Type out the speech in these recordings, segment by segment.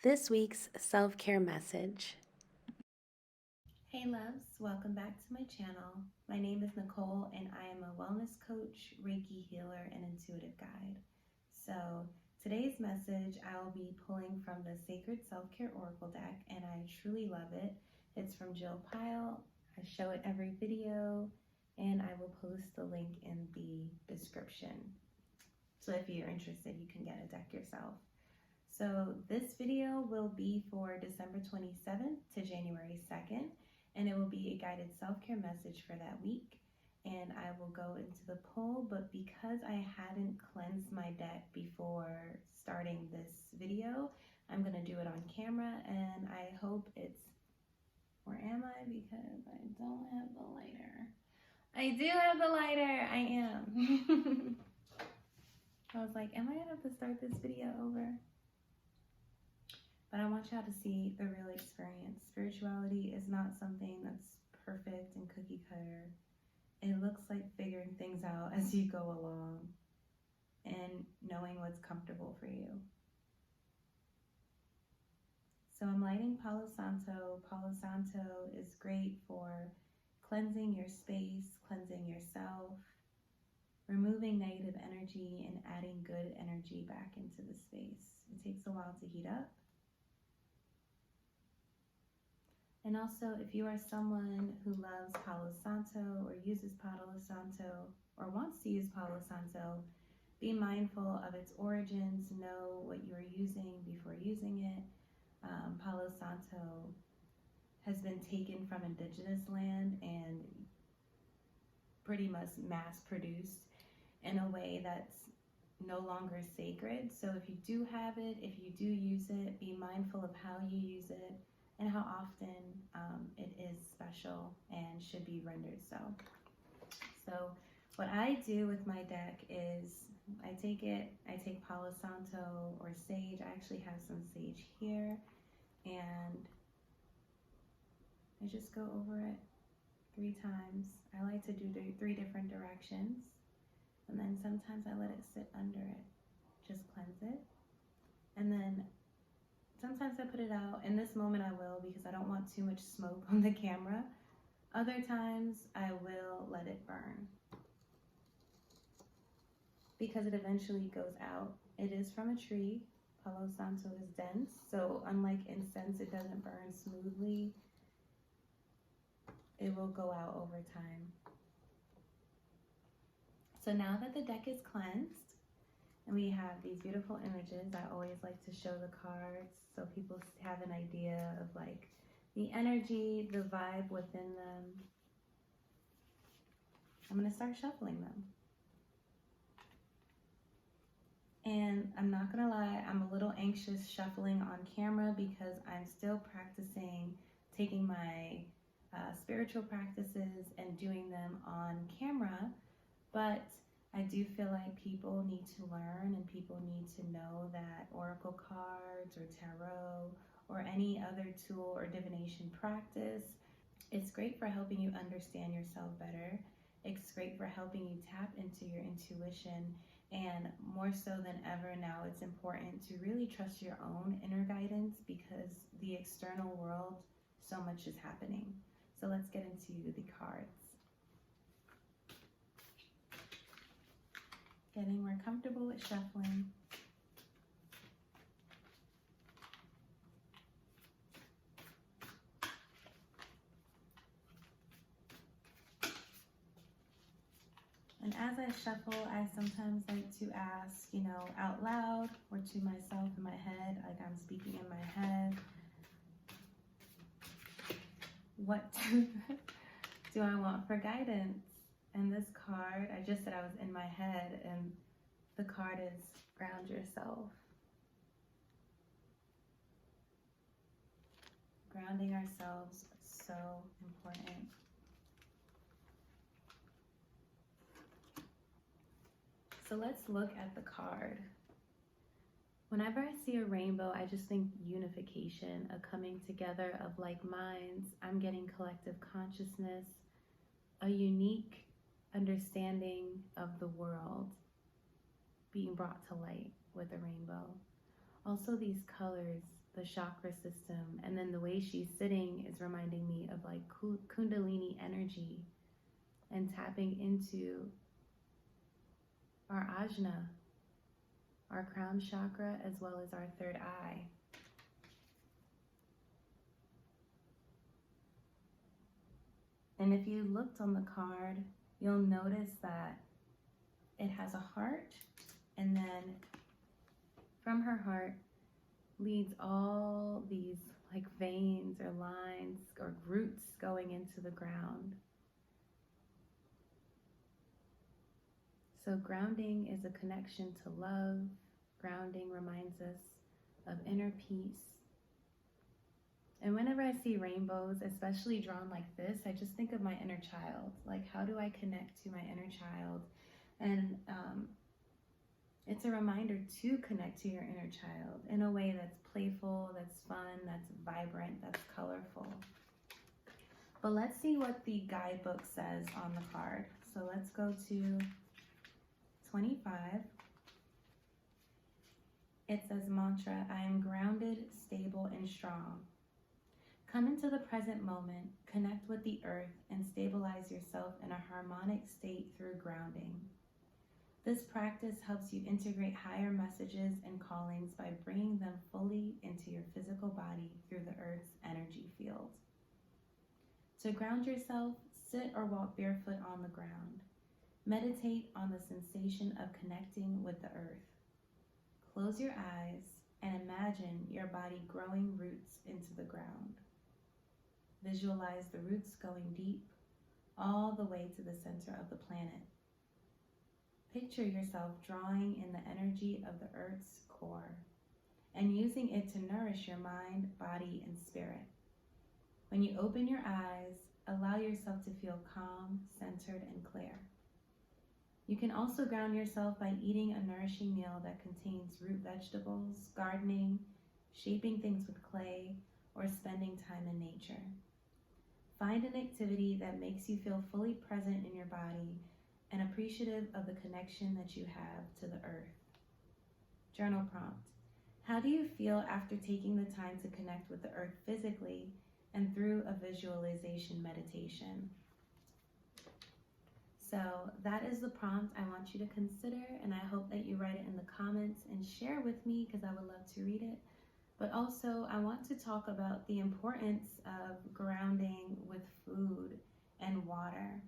This week's self-care message. Hey loves, welcome back to my channel. My name is Nicole and I am a wellness coach, Reiki healer, and intuitive guide. So today's message I will be pulling from the Sacred Self-Care Oracle deck, and I truly love it. It's from Jill Pyle. I show it every video and I will post the link in the description. So if you're interested, you can get a deck yourself. So this video will be for December 27th to January 2nd, and it will be a guided self-care message for that week. And I will go into the pull, but because I hadn't cleansed my deck before starting this video, I'm gonna do it on camera, and I hope it's, where am I? Because I don't have the lighter. I do have the lighter, I am. I was like, am I gonna have to start this video over? But I want y'all to see the real experience. Spirituality is not something that's perfect and cookie cutter. It looks like figuring things out as you go along and knowing what's comfortable for you. So I'm lighting Palo Santo. Palo Santo is great for cleansing your space, cleansing yourself, removing negative energy and adding good energy back into the space. It takes a while to heat up. And also, if you are someone who loves Palo Santo or uses Palo Santo or wants to use Palo Santo, be mindful of its origins, know what you are using before using it. Palo Santo has been taken from indigenous land and pretty much mass produced in a way that's no longer sacred. So if you do have it, if you do use it, be mindful of how you use it and how often it is special and should be rendered so. So what I do with my deck is I take Palo Santo or sage. I actually have some sage here, and I just go over it 3 times. I like to do 3 different directions, and then sometimes I let it sit under it, just cleanse it, and then sometimes I put it out. In this moment I will, because I don't want too much smoke on the camera. Other times I will let it burn because it eventually goes out. It is from a tree. Palo Santo is dense, so unlike incense, it doesn't burn smoothly. It will go out over time. So now that the deck is cleansed and we have these beautiful images, I always like to show the cards so people have an idea of like the energy, the vibe within them. I'm gonna start shuffling them. And I'm not gonna lie, I'm a little anxious shuffling on camera because I'm still practicing taking my spiritual practices and doing them on camera, but I do feel like people need to learn and people need to know that oracle cards or tarot or any other tool or divination practice, it's great for helping you understand yourself better. It's great for helping you tap into your intuition, and more so than ever now, it's important to really trust your own inner guidance because the external world, so much is happening. So let's get into the cards. Getting more comfortable with shuffling. And as I shuffle, I sometimes like to ask, out loud or to myself in my head, like I'm speaking in my head, what do I want for guidance? And this card, I just said I was in my head, and the card is ground yourself. Grounding ourselves is so important. So let's look at the card. Whenever I see a rainbow, I just think unification, a coming together of like minds. I'm getting collective consciousness, a unique understanding of the world being brought to light with a rainbow. Also these colors, the chakra system. And then the way she's sitting is reminding me of like Kundalini energy and tapping into our ajna, our crown chakra, as well as our third eye. And if you looked on the card, you'll notice that it has a heart, and then from her heart leads all these like veins or lines or roots going into the ground. So grounding is a connection to love. Grounding reminds us of inner peace. And whenever I see rainbows, especially drawn like this, I just think of my inner child. Like, how do I connect to my inner child? And it's a reminder to connect to your inner child in a way that's playful, that's fun, that's vibrant, that's colorful. But let's see what the guidebook says on the card. So let's go to 25. It says mantra, I am grounded, stable, and strong. Come into the present moment, connect with the earth, and stabilize yourself in a harmonic state through grounding. This practice helps you integrate higher messages and callings by bringing them fully into your physical body through the earth's energy field. To ground yourself, sit or walk barefoot on the ground. Meditate on the sensation of connecting with the earth. Close your eyes and imagine your body growing roots into the ground. Visualize the roots going deep, all the way to the center of the planet. Picture yourself drawing in the energy of the earth's core and using it to nourish your mind, body, and spirit. When you open your eyes, allow yourself to feel calm, centered, and clear. You can also ground yourself by eating a nourishing meal that contains root vegetables, gardening, shaping things with clay, or spending time in nature. Find an activity that makes you feel fully present in your body and appreciative of the connection that you have to the earth. Journal prompt. How do you feel after taking the time to connect with the earth physically and through a visualization meditation? So that is the prompt I want you to consider, and I hope that you write it in the comments and share with me because I would love to read it. But also, I want to talk about the importance of grounding with food and water.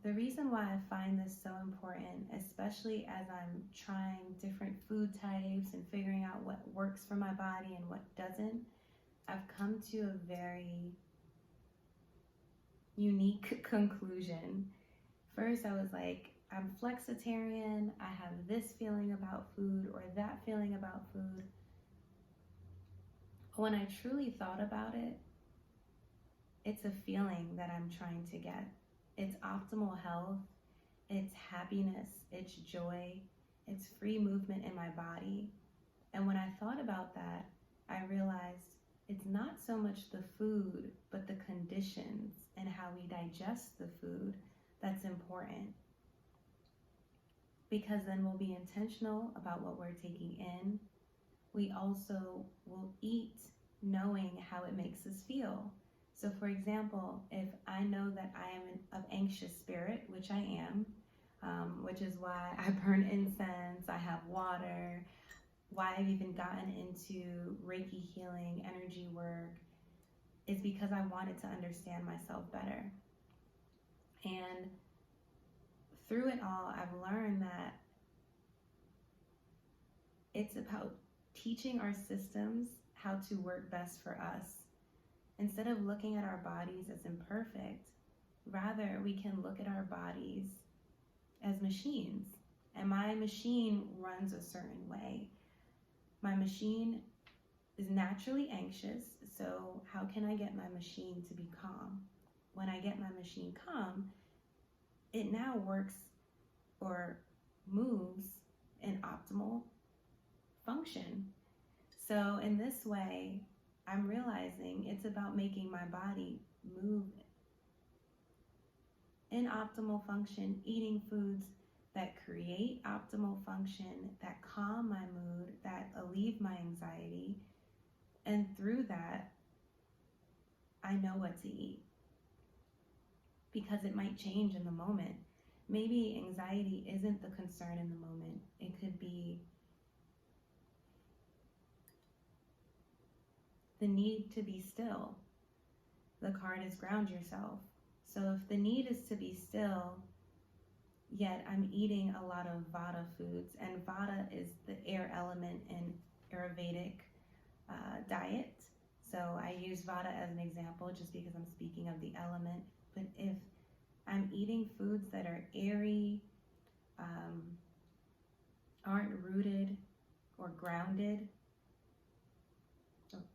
The reason why I find this so important, especially as I'm trying different food types and figuring out what works for my body and what doesn't, I've come to a very unique conclusion. First, I was like, I'm flexitarian, I have this feeling about food or that feeling about food. When I truly thought about it, it's a feeling that I'm trying to get. It's optimal health, it's happiness, it's joy, it's free movement in my body. And when I thought about that, I realized it's not so much the food, but the conditions and how we digest the food that's important. Because then we'll be intentional about what we're taking in. We also will eat knowing how it makes us feel. So for example, if I know that I am of anxious spirit, which I am, which is why I burn incense, I have water, why I've even gotten into Reiki healing, energy work, is because I wanted to understand myself better. And through it all, I've learned that it's about teaching our systems how to work best for us. Instead of looking at our bodies as imperfect, rather we can look at our bodies as machines. And my machine runs a certain way. My machine is naturally anxious, so how can I get my machine to be calm? When I get my machine calm, it now works or moves in optimal function. So in this way, I'm realizing it's about making my body move in optimal function, eating foods that create optimal function, that calm my mood, that alleviate my anxiety. And through that, I know what to eat, because it might change in the moment. Maybe anxiety isn't the concern in the moment. It could be the need to be still. The card is ground yourself. So if the need is to be still, yet I'm eating a lot of vata foods, and vata is the air element in Ayurvedic diet. So I use vata as an example just because I'm speaking of the element. But if I'm eating foods that are airy, aren't rooted or grounded,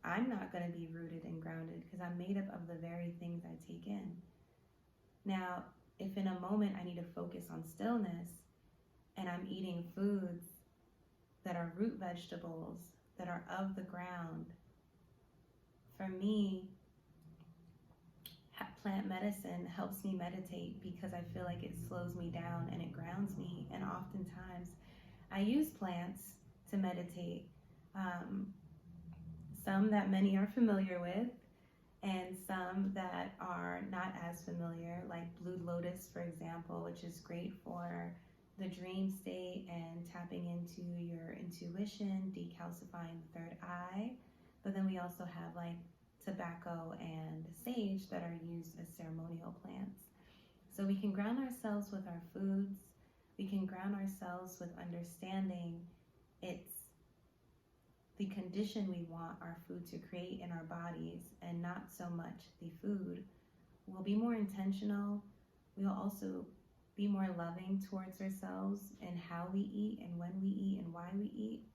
I'm not going to be rooted and grounded, because I'm made up of the very things I take in. Now, if in a moment I need to focus on stillness and I'm eating foods that are root vegetables, that are of the ground, for me, plant medicine helps me meditate, because I feel like it slows me down and it grounds me. And oftentimes I use plants to meditate, some that many are familiar with, and some that are not as familiar, like blue lotus, for example, which is great for the dream state and tapping into your intuition, decalcifying the third eye. But then we also have like tobacco and sage that are used as ceremonial plants. So we can ground ourselves with our foods. We can ground ourselves with understanding it's the condition we want our food to create in our bodies, and not so much the food. We'll be more intentional. We'll also be more loving towards ourselves in how we eat and when we eat and why we eat.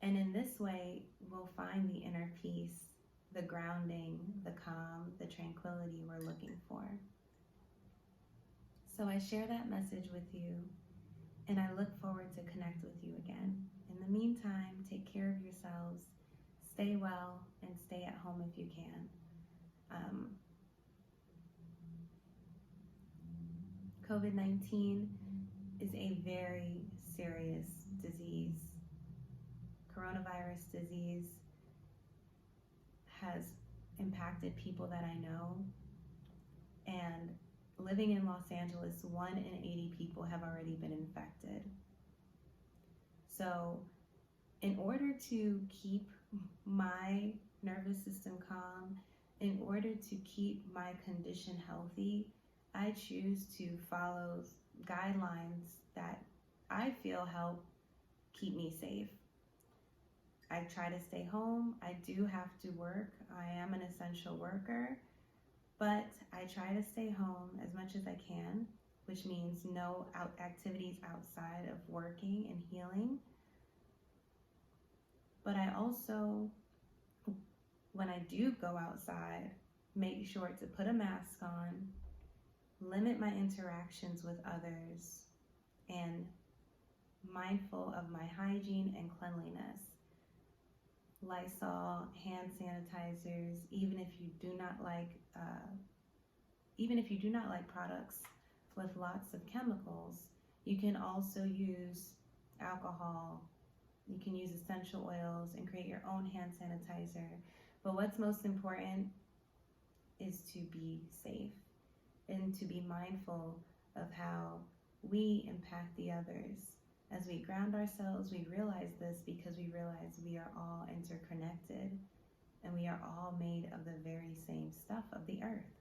And in this way, we'll find the inner peace, the grounding, the calm, the tranquility we're looking for. So I share that message with you, and I look forward to connect with you again. In the meantime, take care of yourselves, stay well, and stay at home if you can. COVID-19 is a very serious disease. Coronavirus disease has impacted people that I know, and living in Los Angeles, 1 in 80 people have already been infected. So in order to keep my nervous system calm, in order to keep my condition healthy, I choose to follow guidelines that I feel help keep me safe. I try to stay home. I do have to work. I am an essential worker, but I try to stay home as much as I can, which means no activities outside of working and healing. But I also, when I do go outside, make sure to put a mask on, limit my interactions with others, and mindful of my hygiene and cleanliness. Lysol, hand sanitizers, even if you do not like products with lots of chemicals, you can also use alcohol. You can use essential oils and create your own hand sanitizer. But what's most important is to be safe and to be mindful of how we impact the others. As we ground ourselves, we realize this because we realize we are all interconnected, and we are all made of the very same stuff of the earth.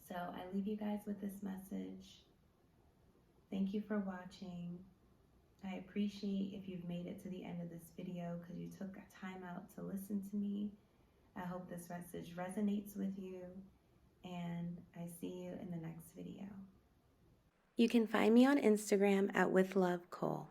So I leave you guys with this message. Thank you for watching. I appreciate if you've made it to the end of this video, because you took time out to listen to me. I hope this message resonates with you, and I see you in the next video. You can find me on Instagram at withlovecole.